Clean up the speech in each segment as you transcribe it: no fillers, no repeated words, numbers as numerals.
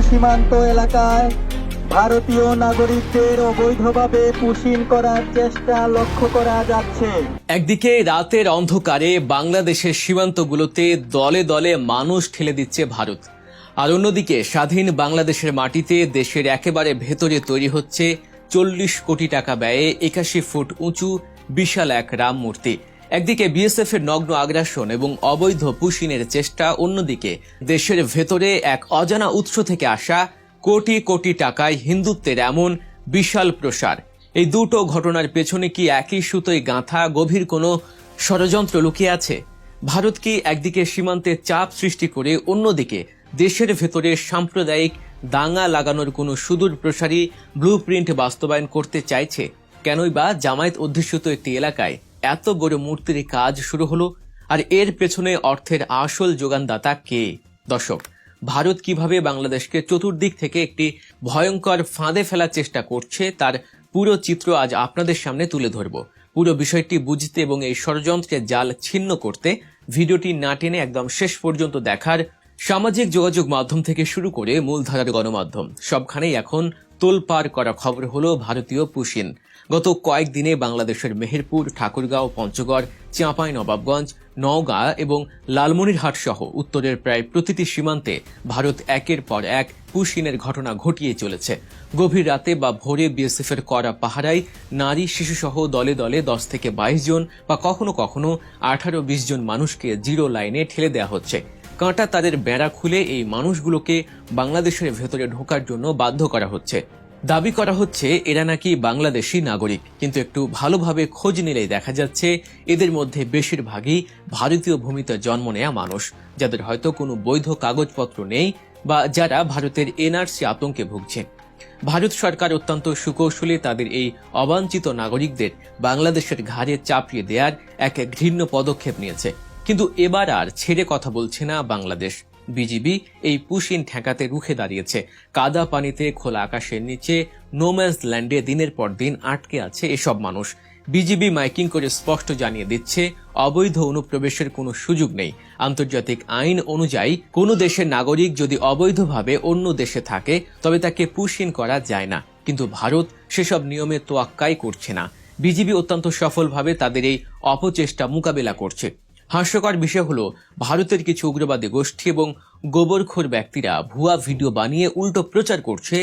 সীমান্ত এলাকায় ভারতীয় নাগরিকদের অবৈধভাবে পুশিং করার চেষ্টা লক্ষ্য করা যাচ্ছে। একদিকে রাতের অন্ধকারে বাংলাদেশের সীমান্তগুলোতে দলে দলে মানুষ ঠেলে দিচ্ছে ভারত, আর অন্যদিকে স্বাধীন বাংলাদেশের মাটিতে দেশের একেবারে ভেতরে তৈরি হচ্ছে 40 কোটি টাকা ব্যয়ে 81 ফুট উঁচু বিশাল এক রাম মূর্তি। একদিকে বিএসএফ এর নগ্ন আগ্রাসন এবং অবৈধ পুশিনের চেষ্টা, অন্যদিকে দেশের ভেতরে এক অজানা উৎস থেকে আসা কোটি কোটি টাকায় হিন্দুত্বের এমন বিশাল প্রসার। এই দুটো ঘটনার পেছনে কি একই সুতোয় গাঁথা গভীর কোনো ষড়যন্ত্র লুকিয়ে আছে? ভারত কি একদিকে সীমান্তে চাপ সৃষ্টি করে অন্যদিকে দেশের ভেতরে সাম্প্রদায়িক দাঙ্গা লাগানোর কোনো সুদূর প্রসারী ব্লুপ্রিন্ট বাস্তবায়ন করতে চাইছে? কেনই বা জামায়াত অধ্যুষিত একটি এলাকায় এত বড় মূর্তির কাজ শুরু হলো? আর এর পেছনে অর্থের আসল যোগানদাতা কে? দর্শক, ভারত কিভাবে বাংলাদেশকে চতুর্দিক থেকে একটি ভয়ঙ্কর ফাঁদে ফেলার চেষ্টা করছে তার পুরো চিত্র আজ আপনাদের সামনে তুলে ধরব। পুরো বিষয়টি বুঝতে এবং এই ষড়যন্ত্রের জাল ছিন্ন করতে ভিডিওটি না টেনে একদম শেষ পর্যন্ত দেখার সামাজিক যোগাযোগ মাধ্যম থেকে শুরু করে মূলধারার গণমাধ্যম সবখানেই এখন তোলপাড় করা খবর হলো ভারতীয় পুশিন। গত কয়েকদিনে বাংলাদেশের মেহেরপুর, ঠাকুরগাঁও, পঞ্চগড়, চাঁপাইনবাবগঞ্জ, নওগাঁ এবং লালমনিরহাট সহ উত্তরের প্রায় প্রতিটি সীমান্তে ভারত একের পর এক পুশিনের ঘটনা ঘটিয়ে চলেছে। গভীর রাতে বা ভোরে বিএসএফের কড়া পাহারায় নারী শিশুসহ দলে দলে 10 থেকে 22 জন বা কখনো কখনো 18-20 জন মানুষকে জিরো লাইনে ঠেলে দেওয়া হচ্ছে। কাঁটা তাদের বেড়া খুলে এই মানুষগুলোকে বাংলাদেশের ভেতরে ঢোকার জন্য বাধ্য করা হচ্ছে। দাবি করা হচ্ছে এরা নাকি বাংলাদেশি নাগরিক, কিন্তু একটু ভালোভাবে খোঁজ নিলেই দেখা যাচ্ছে এদের মধ্যে বেশিরভাগই ভারতীয় ভূমিতে জন্ম নেয়া মানুষ, যাদের হয়তো কোনো বৈধ কাগজপত্র নেই বা যারা ভারতের এনআরসি আতঙ্কে ভুগছে। ভারত সরকার অত্যন্ত সুকৌশলে তাদের এই অবাঞ্ছিত নাগরিকদের বাংলাদেশের ঘাড়ে চাপিয়ে দেওয়ার এক ঘৃণ্য পদক্ষেপ নিয়েছে। কিন্তু এবার আর ছেড়ে কথা বলছে না বাংলাদেশ। বিজিবি এই পুশিন ঠেকাতে রুখে দাঁড়িয়েছে। কাদা পানিতে খোলা আকাশের নিচে নোম্যান্স ল্যান্ডে দিনের পর দিন আটকে আছে এসব মানুষ। বিজিবি মাইকিং করে স্পষ্ট জানিয়ে দিচ্ছে অবৈধ অনুপ্রবেশের কোনো সুযোগ নেই। আন্তর্জাতিক আইন অনুযায়ী কোনো দেশের নাগরিক যদি অবৈধভাবে অন্য দেশে থাকে তবে তাকে পুশিন করা যায় না, কিন্তু ভারত সেসব নিয়মে তোয়াক্কাই করছে না। বিজিবি অত্যন্ত সফলভাবে তাদের এই অপচেষ্টা মোকাবেলা করছে। হাস্যকর বিষয় হলো ভারতের কিছু উগ্রবাদী গোষ্ঠী এবং গোবরখোর ব্যক্তিরা ভুয়া ভিডিও বানিয়ে উল্টো প্রচার করছে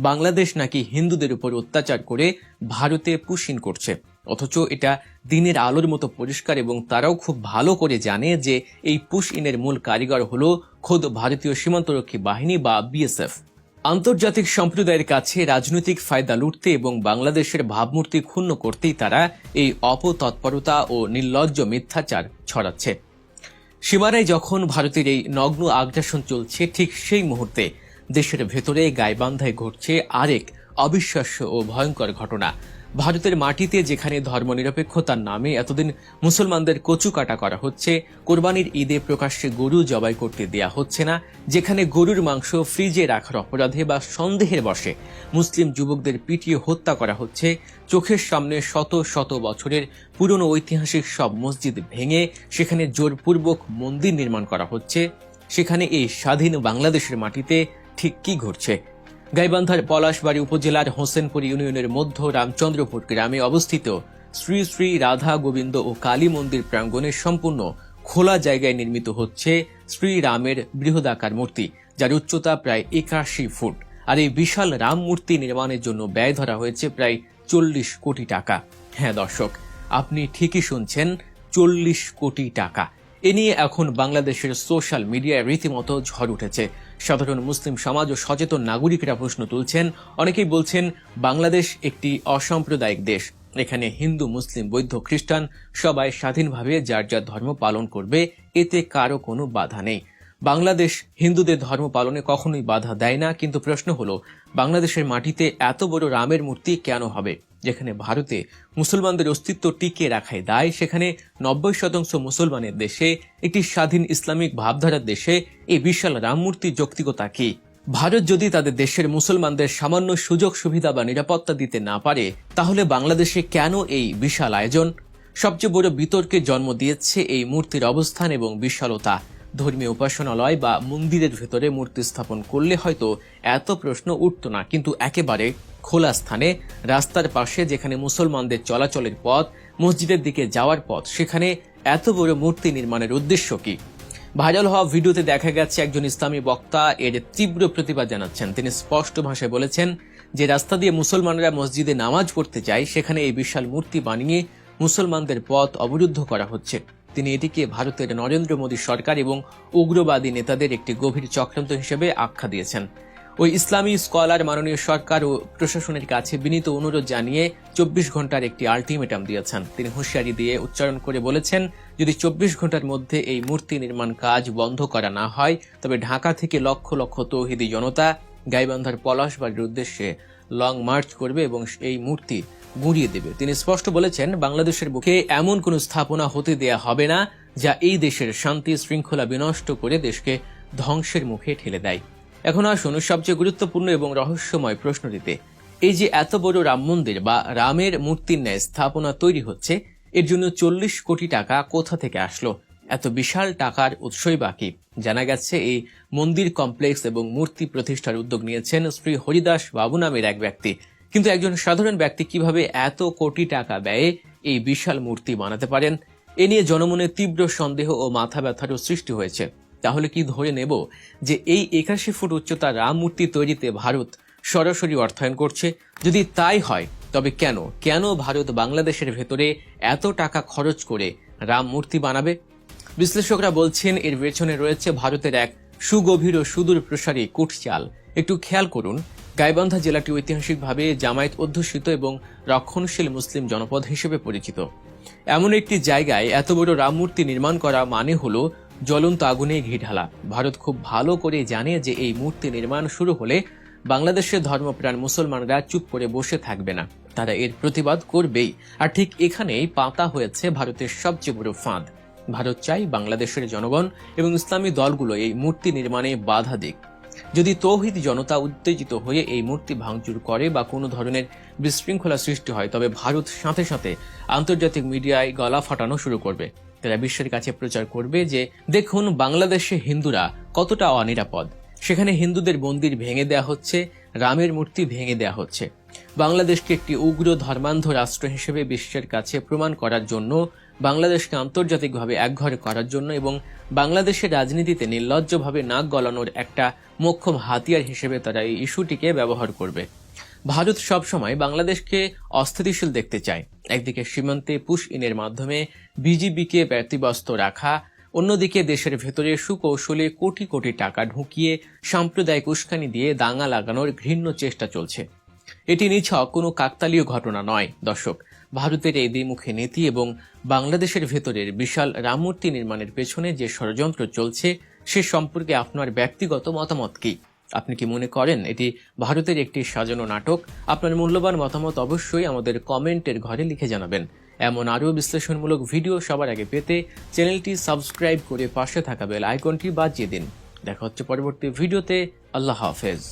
বাংলাদেশ নাকি হিন্দুদের উপর অত্যাচার করে ভারতে পুশিন করছে, অথচ এটা দিনের আলোর মতো পরিষ্কার এবং তারাও খুব ভালো করে জানে যে এই পুশইনের মূল কারিগর হলো খোদ ভারতীয় সীমান্তরক্ষী বাহিনী বা বিএসএফ। আন্তর্জাতিক সম্প্রদায়ের কাছে রাজনৈতিক ফায়দা লুটতে এবং বাংলাদেশের ভাবমূর্তি ক্ষুণ্ণ করতেই তারা এই অপতৎপরতা ও নির্লজ্জ মিথ্যাচার ছড়াচ্ছে। সীমানায় যখন ভারতের এই নগ্ন আগ্রাসন চলছে, ঠিক সেই মুহূর্তে দেশের ভেতরে গাইবান্ধায় ঘটছে আরেক অবিশ্বাস্য ও ভয়ঙ্কর ঘটনা। ভারতের মাটিতে যেখানে ধর্মনিরপেক্ষতার নামে এতদিন মুসলমানদের কচু কাটা করা হচ্ছে, কোরবানির ঈদে প্রকাশ্যে গরু জবাই করতে দেয়া হচ্ছে না, যেখানে গরুর মাংস ফ্রিজে রাখার অপরাধে বা সন্দেহের বশে মুসলিম যুবকদের পিটিয়ে হত্যা করা হচ্ছে, চোখের সামনে শত শত বছরের পুরনো ঐতিহাসিক সব মসজিদ ভেঙে সেখানে জোরপূর্বক মন্দির নির্মাণ করা হচ্ছে, সেখানে এই স্বাধীন বাংলাদেশের মাটিতে ঠিক কি ঘটছে? গাইবান্ধার পলাশবাড়ী উপজেলার হোসেনপুর ইউনিয়নের মধ্য রামচন্দ্রপুর গ্রামে অবস্থিত শ্রী শ্রী রাধা গোবিন্দ ও কালী মন্দির প্রাঙ্গণে সম্পূর্ণ খোলা জায়গায় নির্মিত হচ্ছে শ্রীরামের বৃহদাকার মূর্তি, যার উচ্চতা প্রায় 81 ফুট। আর এই বিশাল রাম মূর্তি নির্মাণের জন্য ব্যয় ধরা হয়েছে প্রায় 40 কোটি টাকা। হ্যাঁ দর্শক, আপনি ঠিকই শুনছেন, 40 কোটি টাকা। এ নিয়ে এখন বাংলাদেশের সোশ্যাল মিডিয়ায় রীতিমতো ঝড় উঠেছে। সাধারণ মুসলিম সমাজ ও সচেতন নাগরিকরা প্রশ্ন তুলছেন। অনেকেই বলছেন বাংলাদেশ একটি অসাম্প্রদায়িক দেশ, এখানে হিন্দু, মুসলিম, বৌদ্ধ, খ্রিস্টান সবাই স্বাধীনভাবে যার যার ধর্ম পালন করবে, এতে কারো কোনো বাধা নেই। বাংলাদেশ হিন্দুদের ধর্ম পালনে কখনোই বাধা দেয় না, কিন্তু প্রশ্ন হলো বাংলাদেশের মাটিতে এত বড় রামের মূর্তি কেন হবে? যেখানে ভারতে মুসলমানদের অস্তিত্ব টিকিয়ে রাখায় দায়, সেখানে 90% মুসলমানের দেশে, একটি স্বাধীন ইসলামিক ভাবধারার দেশে এই বিশাল রাম মূর্তির যৌক্তিকতা কি? ভারত যদি তাদের দেশের মুসলমানদের সামান্য সুযোগ সুবিধা বা নিরাপত্তা দিতে না পারে, তাহলে বাংলাদেশে কেন এই বিশাল আয়োজন? সবচেয়ে বড় বিতর্কের জন্ম দিয়েছে এই মূর্তির অবস্থান এবং বিশালতা। ধর্মীয় উপাসনালয় বা মন্দিরের ভেতরে মূর্তি স্থাপন করলে হয়তো এত প্রশ্ন উঠত না, কিন্তু একেবারে খোলা স্থানে, রাস্তার পাশে, যেখানে মুসলমানদের চলাচলের পথ, মসজিদের দিকে যাওয়ার পথ, সেখানে এত বড় মূর্তি নির্মাণের উদ্দেশ্য কি? ভাইরাল হওয়া ভিডিওতে দেখা গেছে একজন ইসলামী বক্তা এর তীব্র প্রতিবাদ জানাচ্ছেন। তিনি স্পষ্ট ভাষায় বলেছেন যে রাস্তা দিয়ে মুসলমানরা মসজিদে নামাজ পড়তে যায়, সেখানে এই বিশাল মূর্তি বানিয়ে মুসলমানদের পথ অবরুদ্ধ করা হচ্ছে। তিনি এটিকে ভারতের নরেন্দ্র মোদী সরকার এবং উগ্রবাদী নেতাদের একটি গভীর চক্রান্ত হিসেবে আখ্যা দিয়েছেন। ওই ইসলামী স্কলার মাননীয় সরকার ও প্রশাসনের কাছে বিনীত অনুরোধ জানিয়ে 24 ঘন্টার একটি আলটিমেটাম দিয়েছেন। তিনি হুঁশিয়ারি দিয়ে উচ্চারণ করে বলেছেন, যদি 24 ঘন্টার মধ্যে এই মূর্তি নির্মাণ কাজ বন্ধ করা না হয়, তবে ঢাকা থেকে লক্ষ লক্ষ তৌহিদি জনতা গাইবান্ধার পলাশবাড়ির উদ্দেশ্যে লং মার্চ করবে এবং এই মূর্তি গুঁড়িয়ে দেবে। তিনি স্পষ্ট বলেছেন, বাংলাদেশের বুকে এমন কোন স্থাপনা হতে দেয়া হবে না যা এই দেশের শান্তি শৃঙ্খলা বিনষ্ট করে দেশকে ধ্বংসের মুখে ঠেলে দেয়। এখন আসুন সবচেয়ে গুরুত্বপূর্ণ এবং রহস্যময় প্রশ্নটিতে। এই যে এত বড় রাম মন্দির বা রামের মূর্তির ন্যায় স্থাপনা তৈরি হচ্ছে, এর জন্য 40 কোটি টাকা কোথা থেকে আসলো? এত বিশাল টাকার উৎসই বাকি। জানা গেছে এই মন্দির কমপ্লেক্স এবং মূর্তি প্রতিষ্ঠার উদ্যোগ নিয়েছেন শ্রী হরিদাস বাবু নামের এক ব্যক্তি। কিন্তু একজন সাধারণ ব্যক্তি কিভাবে এত কোটি টাকা ব্যয়ে এই বিশাল মূর্তি বানাতে পারেন? এ নিয়ে জনমনে তীব্র সন্দেহ ও মাথা ব্যথারও সৃষ্টি হয়েছে। তাহলে কি ধরে নেব যে এই 81 ফুট উচ্চতার রাম মূর্তি তৈরিতে ভারত সরাসরি অর্থায়ন করছে? যদি তাই হয় তবে কেন ভারত বাংলাদেশের ভেতরে এত টাকা খরচ করে রাম মূর্তি বানাবে? বিশ্লেষকরা বলছেন এর পেছনে রয়েছে ভারতের এক সুগভীর ও সুদূর প্রসারী কূটচাল। একটু খেয়াল করুন, গাইবান্ধা জেলাটি ঐতিহাসিকভাবে জামায়াত অধ্যুষিত এবং রক্ষণশীল মুসলিম জনপদ হিসেবে পরিচিত। এমন একটি জায়গায় এত বড় রাম মূর্তি নির্মাণ করা মানে হলো জ্বলন্ত আগুনে ঘি ঢালা। ভারত খুব ভালো করে জানে যে এই মূর্তি নির্মাণ শুরু হলে বাংলাদেশের ধর্মপ্রাণ মুসলমানরা চুপ করে বসে থাকবে না, তারা এর প্রতিবাদ করবেই। আর ঠিক এখানেই পাতা হয়েছে ভারতের সবচেয়ে বড় ফাঁদ। ভারত চাই বাংলাদেশের জনগণ এবং ইসলামী দলগুলো এই মূর্তি নির্মাণে বাধা দিক। যদি তৌহিদ জনতা উত্তেজিত হয়ে এই মূর্তি ভাঙচুর করে বা কোনো ধরনের বিশৃঙ্খলা সৃষ্টি হয়, তবে ভারত সাথে সাথে আন্তর্জাতিক মিডিয়ায় গলা ফাটানো শুরু করবে। তারা বিশ্বের কাছে প্রচার করবে যে দেখুন বাংলাদেশে হিন্দুরা কতটা অনিরাপদ, সেখানে হিন্দুদের মন্দির ভেঙে দেয়া হচ্ছে, রামের মূর্তি ভেঙে দেয়া হচ্ছে। বাংলাদেশকে একটি উগ্র ধর্মান্ধ রাষ্ট্র হিসেবে বিশ্বের কাছে প্রমাণ করার জন্য, বাংলাদেশকে আন্তর্জাতিকভাবে একঘরে করার জন্য এবং বাংলাদেশের রাজনীতিতে নির্লজ্জভাবে নাক গলানোর একটা মোক্ষম হাতিয়ার হিসেবে তারা এই ইস্যুটিকে ব্যবহার করবে। ভারত সবসময় বাংলাদেশকে অস্থিতিশীল দেখতে চায়। একদিকে সীমান্তে পুশ ইনের মাধ্যমে বিজিবিকে ব্যতিব্যস্ত রাখা, অন্যদিকে দেশের ভেতরে সুকৌশলে কোটি কোটি টাকা ঢুকিয়ে সাম্প্রদায়িক উস্কানি দিয়ে দাঙ্গা লাগানোর ঘৃণ্য চেষ্টা চলছে। এটি নিছক কোনো কাকতালীয় ঘটনা নয়। দর্শক, ভারতের এই দ্বিমুখী নীতি এবং বাংলাদেশের ভেতরের বিশাল রামমূর্তি নির্মাণের পেছনে যে ষড়যন্ত্র চলছে সে সম্পর্কে আপনার ব্যক্তিগত মতামত কি? আপনি কি মনে করেন এটি ভারতের একটি সাজানো নাটক? আপনার মূল্যবান মতামত অবশ্যই আমাদের কমেন্টের ঘরে লিখে জানাবেন। এমন আরও বিশ্লেষণমূলক ভিডিও সবার আগে পেতে চ্যানেলটি সাবস্ক্রাইব করে পাশে থাকা বেল আইকনটি বাজিয়ে দিন। দেখা হচ্ছে পরবর্তী ভিডিওতে। আল্লাহ হাফেজ।